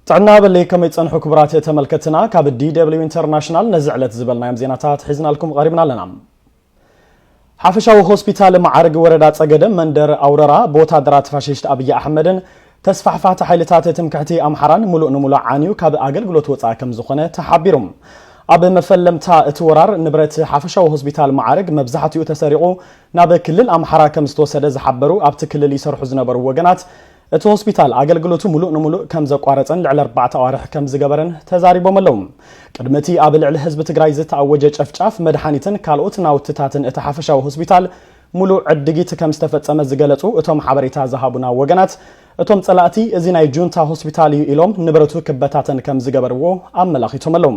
تعنا باللي كم يتصنحوا كبرات يتملكتنا كاب الدي دبليو انترناشنال نزعلت زبلنا يم زيناتات حزنا لكم قريبنا لنا حافشاو هوسبيتال معارج وردات أقدم مندر أوررا بوتا درات فاشيشت أبي أحمدن تسفحفات حيلتات تمكحتي أمحران ملؤ نملؤ عانيو كاب أقل قلوت وطاكم زخنة تحبيرهم أب مفلمتا اتورار نبرت حافشاو هوسبيتال معارج مبزحتيو تسارعو ناب كل الأمحرا كم ستوسد زحبرو أبت كل اللي يسرحو زنبرو وجنات ات هوسبيتال أقلقلوتو ملؤ نملؤ كم زقارتن لعل 4 أوارح كم زجبرن تزاريبو ملوم قدمتي قبل على حزب تግራይ ዝተአወጀ ጨፍጫፍ መድኃኒትን ካልኦት ናውትታትን እተሓፈሻው ሆስፒታል ሙሉእ ዕድጊት ከም ዝተፈጸመ ዝገለጹ እቶም ሓበሬታ ዝሃቡና ወገናት እቶም ጸላእቲ እዚ ናይ ጁንታ ሆስፒታል እዩ ኢሎም ንብረቱ ክበታተን ከም ዝገበርዎ ኣመላኺቶም ኣለዉ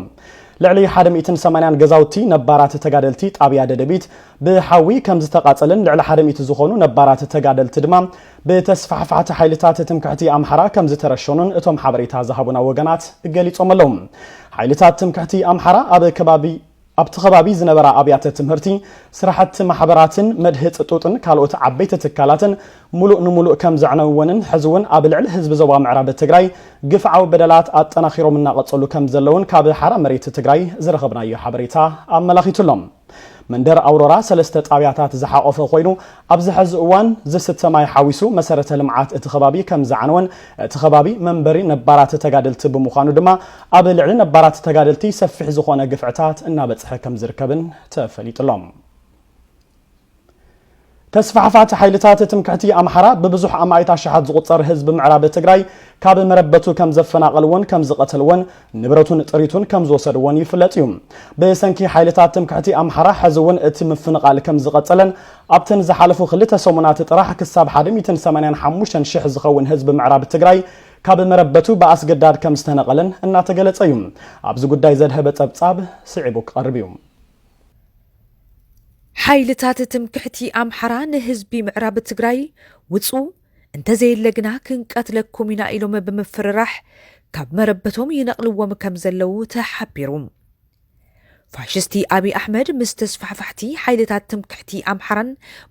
ልዕሊ 180 ገዛውቲ ነባራት ተጋደልቲ ጣብያ ደደቢት ብሓዊ ከም ዝተቃጸለን ልዕሊ 100 ዝኾኑ ነባራት ተጋደልቲ ድማ በተስፋሕፋሕቲ ሓይልታት ትምክሕቲ ኣምሓራ ከም ዝተረሸኑን እቶም ሓበሬታ ዝሃቡና ወገናት ገሊጾም ኣለዉ ሓይልታት ትምክሕቲ ኣምሓራ ኣብቲ ከባቢ ዝነበራ ኣብያተ ትምህርቲ ስራሕቲ ማሕበራትን መድህፅ ጡጥን ካልኦት ዓበይቲ ትካላትን ሙሉእ ንሙሉእ ከም ዘዕነውንን ሕዝውን ኣብ ልዕሊ ህዝቢ ዞባ ምዕራብ ትግራይ ግፍዓዊ በደላት ኣጠናኺሮም እናቐጸሉ ከም ዘለውን ካብ ሓራ መሬት ትግራይ ዝረኸብናዮ ሓበሬታ ኣመላኺቱሎም መንደር አውሮራ ሰለስተ ጣብያታት ዝሓቆፈ ኮይኑ ኣብዚ ሕዚ እዋን ዝስተማይ ሓዊሱ መሰረተ ልምዓት እቲ ከባቢ ከም ዝዓነወን እቲ ከባቢ መንበሪ ነባራት ተጋደልቲ ብምዃኑ ድማ ኣብ ልዕሊ ነባራት ተጋደልቲ ሰፊሕ ዝኾነ ግፍዕታት እናበጽሐ ከም ዝርከብን ተፈሊጥሎም ተስፋሕፋት ሓይልታት ትምክሕቲ ኣምሓራ በብዙሕ ኣማይት ኣሽሓት ዝቁጸር ህዝቢ ምዕራብ ትግራይ ካብ መረበቱ ከም ዘፈናቀልዎን ከም ዝቀተልዎን ንብረቱን ጥሪቱን ከም ዝወሰድዎን ይፍለጥ እዩ በሰንኪ ሓይልታት ትምክሕቲ ኣምሓራ ሕዝውን እቲ ምፍንቃል ከም ዝቀጸለን ኣብተን ዝሓለፉ ክልተ ሰሙናት ጥራሕ ክሳብ 185,000 ዝኸውን ህዝቢ ምዕራብ ትግራይ ካብ መረበቱ በኣስገዳድ ከም ዝተነቀለን እናተገለጸ እዩ ኣብዚ ጉዳይ ዘድህበ ጸብጻብ ስዒቡ ቀርብ እዩ حيلتات تمكحتي أمحرا نهزبي معراب تግራይ ውጹ እንተ ዘይለግና ክንቀትለኩም ኢና ኢሎም በመፍረራሕ ካብ መረበቶም ይነቅልዎም ከም ዘለው ተሓቢሩ ፋሽስቲ አቢ አሕመድ ምስተስፋሕፋሕቲ ሓይልታት ትምክሕቲ ኣምሓራን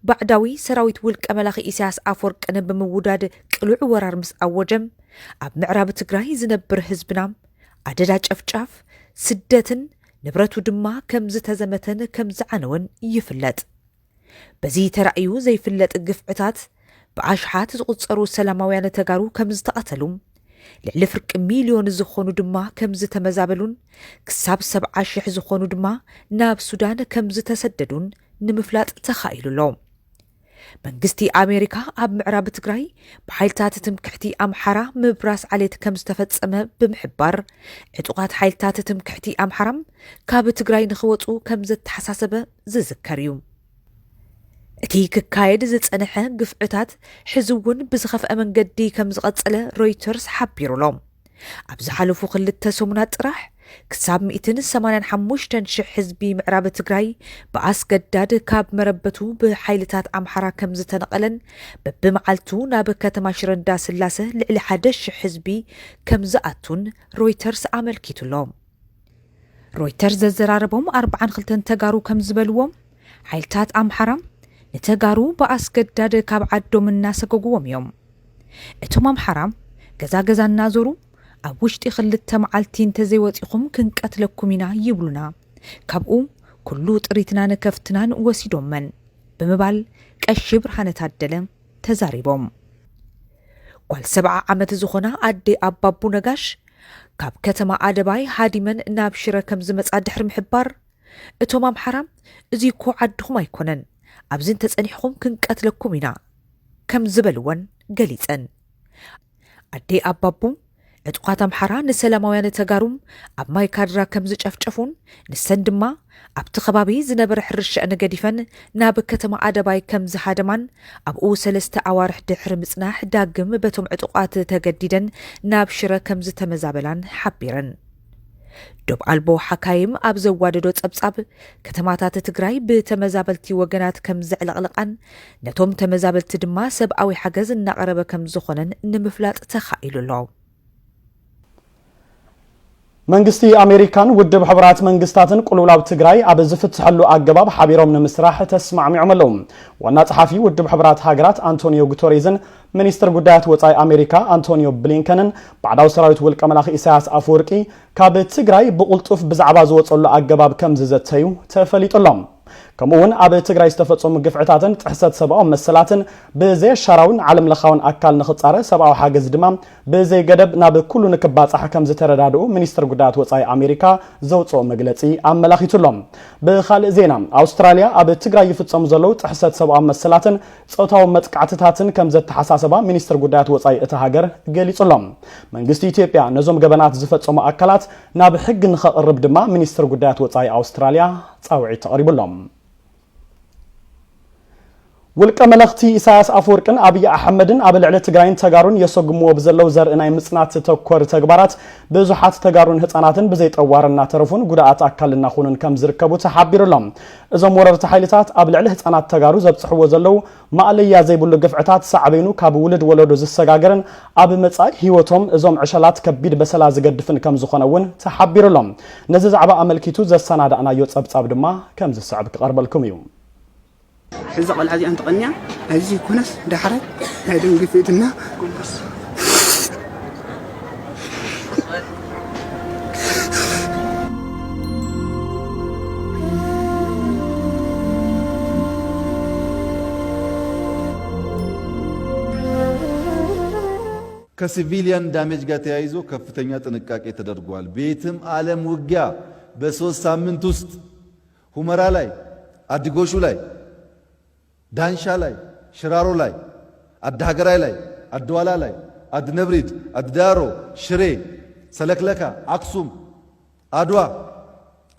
ባዕዳዊ ሰራዊት ውልቀ መላኺ ኢሳያስ ኣፈወርቅን በመውዳድ ቅሉዕ ወራር ምስ ኣወጀም ኣብ ምዕራብ ትግራይ ዝነብር ህዝብና ኣደዳ ጨፍጫፍ ስደትን ንብረቱ ድማ ከም ዝተዘመተን ከም ዝዓነወን ይፍለጥ በዚ ተራእዩ ዘይፍለጥ ግፍዕታት በኣሽሓት ዝቁጸሩ ሰላማውያን ተጋሩ ከም ዝተቀተሉ ልዕሊ ፍርቂ ሚልዮን ዝኾኑ ድማ ከም ዝተመዛበሉን ክሳብ 70,000 ዝኾኑ ድማ ናብ ሱዳን ከም ዝተሰደዱን ንምፍላጥ ተኻኢሉሎም መንግስቲ ኣሜሪካ ኣብ ምዕራብ ትግራይ በሓይልታት ትምክሕቲ ኣምሓራ ምብራስ ዓሌት ከም ዝተፈጸመ ብምሕባር ዕጡቃት ሓይልታት ትምክሕቲ ኣምሓራም ካብ ትግራይ ንኽወጹ ከም ዝተሓሳሰበ ዝዝከር እዩ እቲ ክካየድ ዝጸንሐ ግፍዕታት ሕዝውን ብዝኸፍአ መንገዲ ከም ዝቐጸለ ሮይተርስ ሓቢሩሎም ኣብ ዝሓለፉ ክልተ ሰሙናት ጥራሕ ክሳብ 185,000 ህዝቢ ምዕራብ ትግራይ በኣስገዳድ ካብ መረበቱ ብሓይልታት ኣምሓራ ከም ዝተነቀለን በብመዓልቱ ናብ ከተማ ሽረንዳ ስላሰ ልዕሊ 1,000 ህዝቢ ከም ዝኣቱን ሮይተርስ ኣመልኪቱሎም ሮይተርስ ዘዘራረቦም 42 ተጋሩ ከም ዝበልዎም ሓይልታት ኣምሓራ ንተጋሩ በኣስገዳድ ካብ ዓዶም እናሰገግዎም እዮም እቶም ኣምሓራ ገዛ እናዞሩ ኣብ ውሽጢ ክልተ መዓልቲ እንተዘይወፂኹም ክንቀትለኩም ኢና ይብሉና ካብኡ ኩሉ ጥሪትናን ከፍትናን ወሲዶመን ብምባል ቀሺ ብርሃነ ታደለ ተዛሪቦም ጓል 70 ዓመት ዝኾና ኣዴ ኣባቡ ነጋሽ ካብ ከተማ ኣደባይ ሃዲመን ናብ ሽረ ከም ዝመጻ ድሕሪ ምሕባር እቶም ኣምሓራ እዚ እኮ ዓድኹም ኣይኮነን ኣብዚ እንተጸኒሕኹም ክንቀትለኩም ኢና ከም ዝበልወን ገሊጸን ኣዴ ኣባቡ ዕጡቃት ኣምሓራ ንሰላማውያን ተጋሩም ኣብ ማይ ካድራ ከም ዝጨፍጨፉን ንሰን ድማ ኣብቲ ከባቢ ዝነበረ ሕርሻ ነገዲፈን ናብ ከተማ ኣደባይ ከም ዝሃደማን ኣብኡ 3 ኣዋርሕ ድሕሪ ምጽናሕ ዳግም በቶም ዕጡቃት ተገዲደን ናብ ሽረ ከም ዝተመዛበላን ሓቢረን ዶብ ኣልቦ ሓካይም ኣብ ዘዋደዶ ጸብጻብ ከተማታት ትግራይ ብተመዛበልቲ ወገናት ከም ዝዕለቕልቃን ነቶም ተመዛበልቲ ድማ ሰብኣዊ ሓገዝ እናቐረበ ከም ዝኾነን ንምፍላጥ ተኻኢሉሎ መንግስቲ አሜሪካን ውድብ ሕብራት መንግስታትን ቁልውላብ ትግራይ ኣብ ዝፍትሐሉ ኣገባብ ሓቢሮም ንምስራሕ ተስማዕሚዖም ኣለዉ ዋና ጸሓፊ ውድብ ሕብራት ሃገራት አንቶኒዮ ጉተሬዝን ሚኒስትር ጉዳያት ወጻኢ አሜሪካ አንቶኒዮ ብሊንከንን ባዕዳዊ ሰራዊት ውልቀ መላኺ ኢሳያስ አፈወርቂ ካብ ትግራይ ብቁልጡፍ ብዛዕባ ዝወጸሉ ኣገባብ ከም ዝዘተዩ ተፈሊጡሎም كمون أب تجري استفدتم جفعتاتن تحسد سبعة مسلاتن بزي شراون علم لخاون أكل نختصاره سبعة حاجز دمام بزي جدب ناب كل نكبات حكم زتردادو منستر قدرات وصاي أمريكا زوجو مجلسي أم ملاخيتلهم بخال زينام أستراليا أب تجري يفتسم زلو تحسد سبعة مسلاتن صوتهم متقعتتاتن كم زت حساسبة منستر قدرات وصاي اتهاجر جليتلهم من قصتي تيبيا نظم جبنات زفتسم أكلات ناب حق نخرب دما منستر قدرات وصاي أستراليا تصاوعي تقريب لهم ولك ملختي إساس أفوركن أبي أحمدن أبل على تجارين تجارون يسوق بزلو زر إناي مصنات تكور تجبرات بزحات تجارون هتاناتن بزيت أوارنا ترفون قدرات أكلنا خونن كم زركبو تحبير لهم إذا مرر تحيلتات أبل على هتانات تجارو زبصح وزلو ما عليا زي بقول جفعتات صعبينو كابولد ولد وز السجاجرن أبي متصاي هيوتهم إذا عشلات كبير بس لا زجدفن كم زخنون تحبير لهم نزز عبا أملكيتو زي السنة أنا يوتسب صعب ما كم زي الصعب قرب لكم يوم حزق العادي أنت قنيا هذي كونس ده حرك هذا نقفيتنا كونس كسيفيليان دامج جاتي عايزو كفتنيا تنكاك يتدرجوال بيتم عالم وجيا بسوس سامن توست همرا لاي أديكوشو لاي دانشا لاي شرارو لاي الدهجراي لاي الدوالا لاي الدنبريد الدارو شري سلكلكا أكسوم أدوا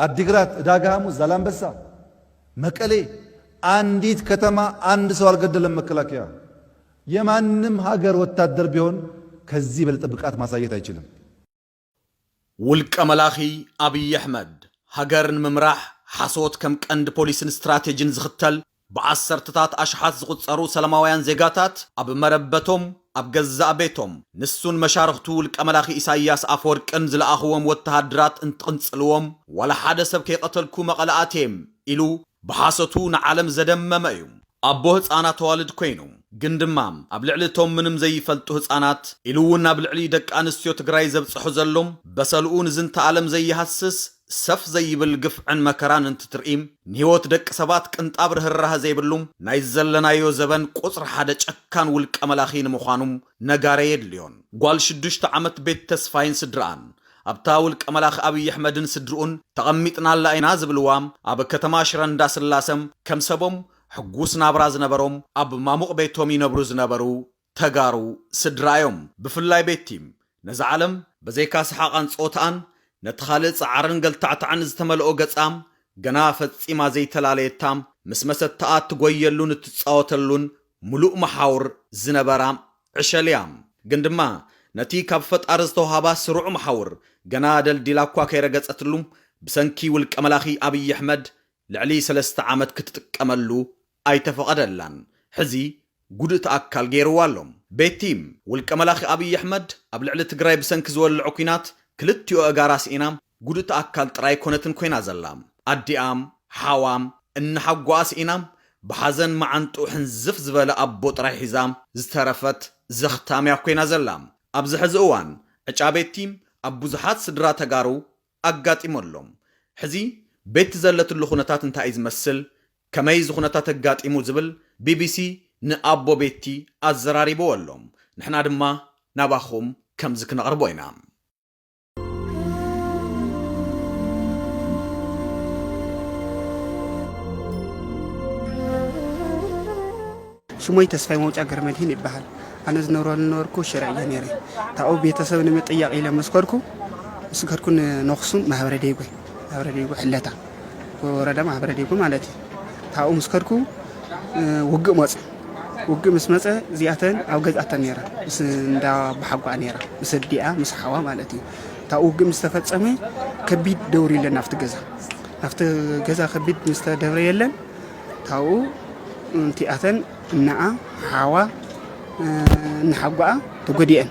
الدقرات داغامو زلامبسا مكالي عنديت كتما عند سوال قد لما كلاكيا يمانم هاجر وتادر بيون كزي بالطبقات ما سايت አይችልም ولك ملاخي أبي أحمد هاجرن ممراح حصوت كم قند بوليسن استراتيجين زختل بعصرتات أشحاث زغتصرو سلماويان زيغاتات أب مربتهم أب جزاء بيتهم نسون مشارختو لك أملاخي إساياس أفورك أنزل أخوهم والتهدرات انتقنصلوهم ولا حدا سب كي قتلكو مقلقاتهم إلو بحاستو نعلم زدم ممايوم أبوه هتسانات والد كوينو جندمام أبلعلتهم منم زي فلتو هتسانات إلوون أبلعلي دك أنستيو تقراي زبصحو زلهم بسالقون زنت عالم زي هسس سف زي بالقف عن مكران انت ترقيم نهوت دك سبات كنت أبره الرها زي بلوم نايزلنا يو زبن قصر حدا چكان ولك أملاخين مخانم نقاريد ليون قوال شدوش تعمت بيت تسفاين سدران أبتاولك أملاخ أبي أحمدن سدرون تغميتنا اللائنا زبلوام أب كتماش رنداس اللاسم كم سبم حقوس نابراز نبروم أب ماموق بيتهم ينبروز نبرو تغارو سدرايوم بفلاي بيتيم نزعلم بزيكاس حقان صوتان نتخالص عرن قلتعتعن زتملقو قصام قنافت إما زي تلاليتام مسمسة تقات تقويلون تتصاوتلون ملوء محاور زنبرام عشاليام قندما نتي كابفت أرزتو هابا سرع محاور قنادل ديلاكوا كيرقص أتلوم بسنكي والك أملاخي أبي أحمد لعلي سلست عامت كتتكملو أي تفقدلان حزي قدت أكال غيروالهم بيتيم والك أملاخي أبي أحمد أبلعلي تقراي بسنك زوال العقينات كلتيو أغاراس إنام قدت أكال تراي كونتن كوينا زلام أديام حوام إن حقواس إنام بحزن معنتو حنزف زبالة أبو تراي حزام زترفت زختام يا كوينا زلام أبزح زوان أجابيتيم أبو زحات سدرا تغارو أقات إمولهم حزي بيت زلت اللخونتات انتا ايز مسل كميز خونتات اقات إمو زبل بي بي سي نأبو بيتي الزراري بوالهم نحنا دما ناباخوم كمزك نغربوينا شموي تسفاي موجة قرمدين يبهل أنا زنوركو شرعي نيري تاو بيتساوي نمتياق إلى مسكركو نخصم مهبرة ديقوي حلتا وردا مهبرة ديقوي مالتي تاو مسكركو وقع مسمسة زياتن أو قزعتا نيرا بس ندا بحقوا نيرا بس الدقاء مسحوا مالتي تاو وقع مستفاد سامي كبيد دوري لنا نفت جزا كبيد مستدوري لنا تاو انتياتن نعا حوا نحقوا تقديان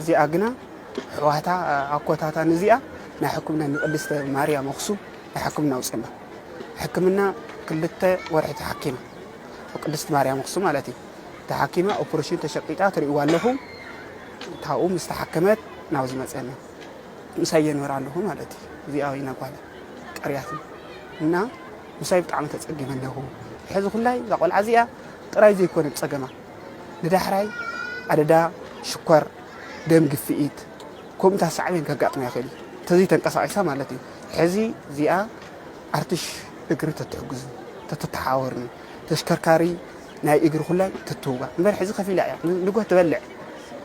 زي أجنا حواتا أكوتاتا نزيا نحكمنا نقدس ماريا مخصوم نحكمنا وسمة حكمنا كلته ورحة حكيمة وقدست ماريا مخصوم علتي تحكيمة أوبريشن تشقيقات رئوا لهم تاؤم مستحكمات ناوز مسألة مسايين ورا لهم علتي زي أوينا قال قرياتي إننا مسايب تعمل تسقي منه حيث كلها يقول عزيا تراي زي يكون بسقمة ندحراي عددا شكر دم قفئيت كم تسعين كقطع يا خلي تزي تنقصعيسا مالتي حزي زيا أرتش إجري تتحجز تتحاورني تشكركاري ناي إجري كلها تتوبة من حزي خفي لا يعني نقول تبلع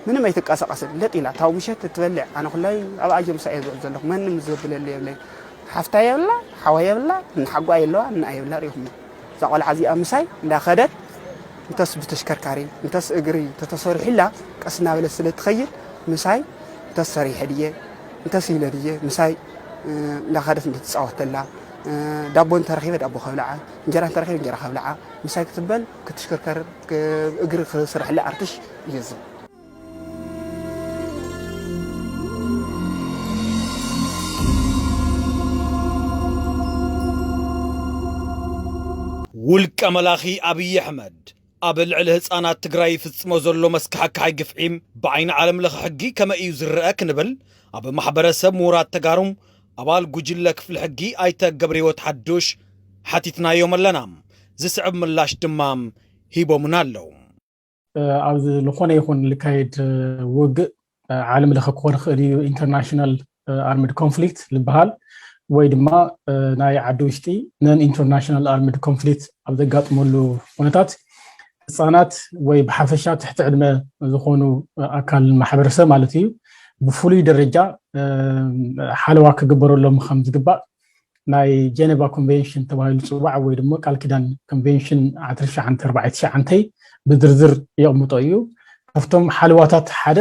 من ما يتقاس لا إلا تاو مشيت تتبلع أنا كلها أبى أجي مساعد زلك من مزبل اللي حفتاي ولا حوايا ولا من حقوا يلا من أي ولا ريهم زقال عزي أمساي لا خدت انتس بتشكركاري انتس إجري تتصور حلا قسنا ولا سلة تخيل مساي انتس صريح هدية انتس هيلادية مساي لا خدت انت تسعوت لا دابون ترخيبة دابو خبلعة انجران ترخيبة انجران خبلعة مساي كتبل كتشكركار إجري صرح لا أرتش يزم ውልቀ መላኺ አብይ አሕመድ ኣብ ልዕሊ ህፃናት ትግራይ ፍጽሞ ዘሎ መስካሕካ ይግፍዒም ብዓይኒ ዓለም ለኸ ሕጊ ከመ እዩ ዝረአ ክንብል ኣብ ማሕበረሰብ ምሁራት ተጋሩም ኣባል ጉጅለ ክፍሊ ሕጊ ኣይተ ገብረ ሕይወት ሓዱሽ ሓቲትናዮም ኣለና ዝስዕብ ምላሽ ድማ ሂቦምና ኣለዉ ኣብ ዝኾነ ይኹን ልካየድ ውግእ ዓለም ለኸ ክኾን ክእል እዩ ኢንተርናሽናል ኣርምድ ኮንፍሊክት ዝበሃል ወይ ድማ ናይ ዓዲ ውሽጢ ነን ኢንተርናሽናል ኣርምድ ኮንፍሊክት ኣብ ዘጋጥመሉ ኩነታት ህፃናት ወይ ብሓፈሻ ትሕቲ ዕድመ ዝኾኑ ኣካል ማሕበረሰብ ማለት እዩ ብፍሉይ ደረጃ ሓለዋ ክግበረሎም ከም ዝግባእ ናይ ጀኔቫ ኮንቬንሽን ተባሂሉ ዝፅዋዕ ወይ ድማ ቃል ኪዳን ኮንቬንሽን 1949 ብዝርዝር የቕምጦ እዩ ካብቶም ሓለዋታት ሓደ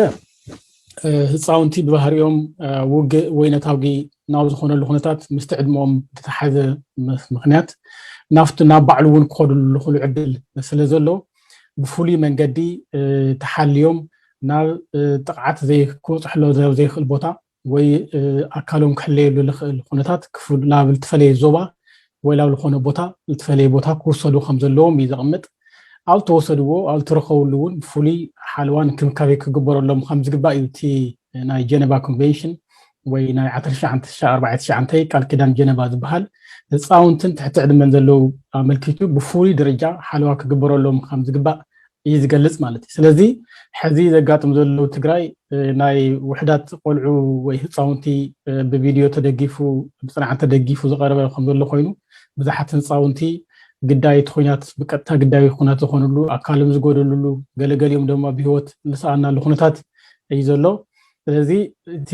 ህፃውንቲ ብባህሪኦም ውግእ ወይ ነታውጊ ናብ ዝኾነሉ ኩነታት ምስቲ ዕድመኦም ዝተሓዘ ምክንያት ናፍቲ ናብ ባዕሉ እውን ክኸዱሉ ዝኽእሉ ዕድል ስለ ዘሎ ብፍሉይ መንገዲ ተሓልዮም ናብ ጥቕዓት ዘይክበፅሕሎ ዘይኽእል ቦታ ወይ ኣካሎም ክሕለየሉ ዝኽእል ኩነታት ክፍሉ ናብ ዝተፈለየ ዞባ ወይ ናብ ዝኾነ ቦታ ዝተፈለየ ቦታ ክወሰዱ ከም ዘለዎም እዩ ዘቕምጥ ኣብ ተወሰድዎ ኣብ ትረኸብሉ እውን ብፍሉይ ሓለዋን ክምካቤ ክግበረሎም ከም ዝግባእ እዩ እቲ ናይ ጀኔቫ ኮንቬንሽን ወይ ናይ 1949 ቃል ኪዳን ጀኔቫ ዝበሃል ህፃውንትን ትሕቲ ዕድመን ዘለው ኣመልኪቱ ብፍሉይ ደረጃ ሓለዋ ክግበረሎም ከም ዝግባእ እዩ ዝገልጽ ማለት እዩ ስለዚ ሕዚ ዘጋጥም ዘሎ ትግራይ ናይ ውሕዳት ቆልዑ ወይ ህፃውንቲ ብቪድዮ ተደጊፉ ብፅናዓት ተደጊፉ ዝቐረበ ከም ዘሎ ኮይኑ ብዙሓት ህፃውንቲ ግዳይ ትኹናት ብቀጥታ ግዳይ ኩናት ዝኾኑሉ ኣካሎም ዝጎደሉሉ ገለገሊኦም ድማ ብሂወት ዝሰኣናሉ ኩነታት እዩ ዘሎ ስለዚ እቲ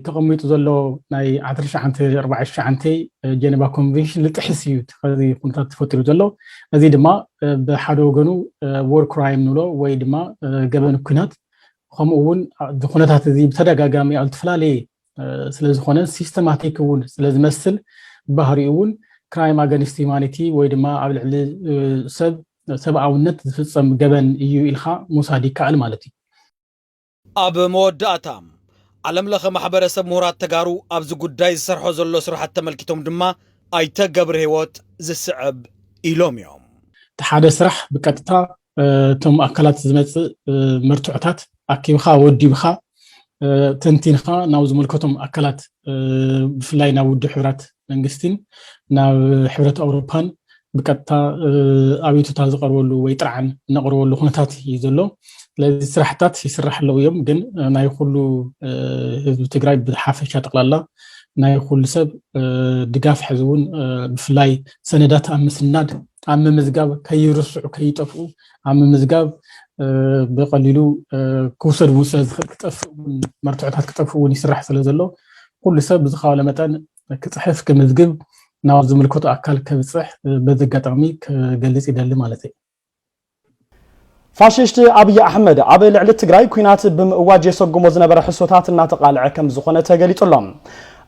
ተቐሚጡ ዘሎ ናይ 1949 ጀኔቫ ኮንቬንሽን ልጥሕስ እዩ ከዚ ኩነታት ተፈጢሩ ዘሎ እዚ ድማ ብሓደ ወገኑ ዎር ክራይም ንብሎ ወይ ድማ ገበን ኩናት ከምኡ እውን ኩነታት እዚ ብተደጋጋሚ ኣብ ዝተፈላለየ ስለዝኾነ ሲስተማቲክ እውን ስለዝመስል ባህሪኡ እውን ክራይም ኣገንስት ሂውማኒቲ ወይ ድማ ኣብ ልዕሊ ሰብኣውነት ዝፍፀም ገበን እዩ ኢልካ ምውሳድ ይከኣል ማለት እዩ ኣብ መወዳእታ ዓለም ለኸ ማሕበረሰብ ምሁራት ተጋሩ ኣብዚ ጉዳይ ዝሰርሖ ዘሎ ስራሕቲ ተመልኪቶም ድማ ኣይተ ገብረ ሕይወት ዝስዕብ ኢሎም እዮም እቲ ሓደ ስራሕ ብቀጥታ እቶም ኣካላት ዝመፅእ መርትዖታት ኣኪብካ ወዲብካ ተንቲንካ ናብ ዝምልከቶም ኣካላት ብፍላይ ናብ ውድብ ሕብራት መንግስትን ናብ ሕብረት ኣውሮፓን ብቀጥታ ኣቤቱታ ዝቐርበሉ ወይ ጥርዓን ነቕርበሉ ኩነታት እዩ ዘሎ ስለዚ ስራሕታት ይስራሕ ኣለዉ እዮም ግን ናይ ኩሉ ህዝቢ ትግራይ ብሓፈሻ ጠቕላላ ናይ ኩሉ ሰብ ድጋፍ ሕዚ እውን ብፍላይ ሰነዳት ኣብ ምስናድ ኣብ ምምዝጋብ ከይርስዑ ከይጠፍኡ ኣብ ምምዝጋብ ብቐሊሉ ክውሰድ እውን ስለዝኽእል ክጠፍእ መርትዖታት ክጠፍኡ እውን ይስራሕ ስለ ዘሎ ኩሉ ሰብ ብዝኻበለ መጠን ክፅሕፍ ክምዝግብ ናብ ዝምልከቶ ኣካል ከብፅሕ በዚ ኣጋጣሚ ክገልጽ ይደሊ ማለት እዩ ፋሽስት አብይ አሕመድ ኣብ ልዕሊ ትግራይ ኩናት ብምእዋጅ የሰጉሞ ዝነበረ ሕሶታት እናተቃልዐ ከም ዝኾነ ተገሊጹሎም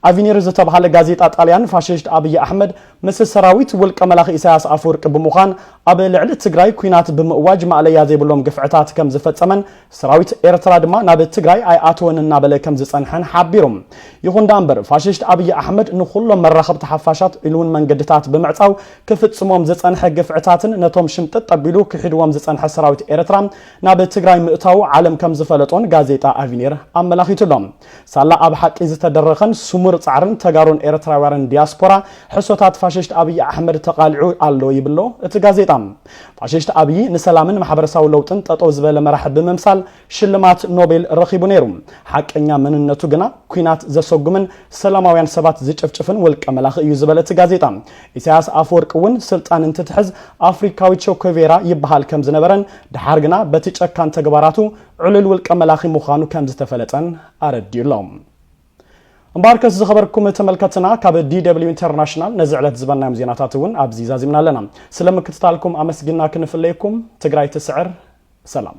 አቪኒር ዝተባሃለ ጋዜጣ ጣልያን ፋሽስት አብይ አሕመድ ምስ ሰራዊት ውልቀ መላኺ ኢሳያስ አፈወርቂ ብምዃን ኣብ ልዕሊ ትግራይ ኩናት ብምእዋጅ ማዕለያ ዘይብሎም ግፍዕታት ከም ዝፈጸመን ሰራዊት ኤርትራ ድማ ናብ ትግራይ ኣይኣተወን እናበለ ከም ዝጸንሐን ሓቢሮም ይኹን ዳምበር ፋሽስት አብይ አሕመድ ንኹሎም መራኸብቲ ሓፋሻት ኢሉን መንገድታት ብምዕጻው ክፍጽሞም ዝጸንሐ ግፍዕታትን ነቶም ሽምጥጥ ኣቢሉ ክሒድዎም ዝጸንሐ ሰራዊት ኤርትራ ናብ ትግራይ ምእታው ዓለም ከም ዝፈለጦን ጋዜጣ አቪኒር ኣመላኺቱሎም ሳላ ኣብ ሓቂ ዝተደረኸን ስሙር ጻዕርን ተጋሩን ኤርትራውያን ዲያስፖራ ሕሶታት ፋሽስት አብይ አሕመድ ተቃልዑ ኣሎ ይብሎ እቲ ጋዜጣ ፋሽስት አብይ ንሰላምን ማሕበረሰባዊ ለውጥን ጠጠው ዝበለ መራሒ ብምምሳል ሽልማት ኖቤል ረኺቡ ነይሩ ሓቀኛ መንነቱ ግና ኩናት ዘሰጉምን ሰላማውያን ሰባት ዝጭፍጭፍን ውልቀ መላኺ እዩ ዝበለ እቲ ጋዜጣ ኢሳያስ አፈወርቂ እውን ስልጣን እንትትሕዝ አፍሪካዊ ቾኮቬራ ይበሃል ከም ዝነበረን ድሓር ግና በቲ ጨካን ተግባራቱ ዕሉል ውልቀ መላኺ ምዃኑ ከም ዝተፈለጠን ኣረዲዩሎም እምባርከስ ዝኸበርኩም ተመልከትና ካብ DW ኢንተርናሽናል ነዝዕለት ዝበናዮም ዜናታት እውን ኣብዚ ዛዚምና ኣለና ስለምክትታልኩም ኣመስግና ክንፍለየኩም ትግራይ ትስዕር ሰላም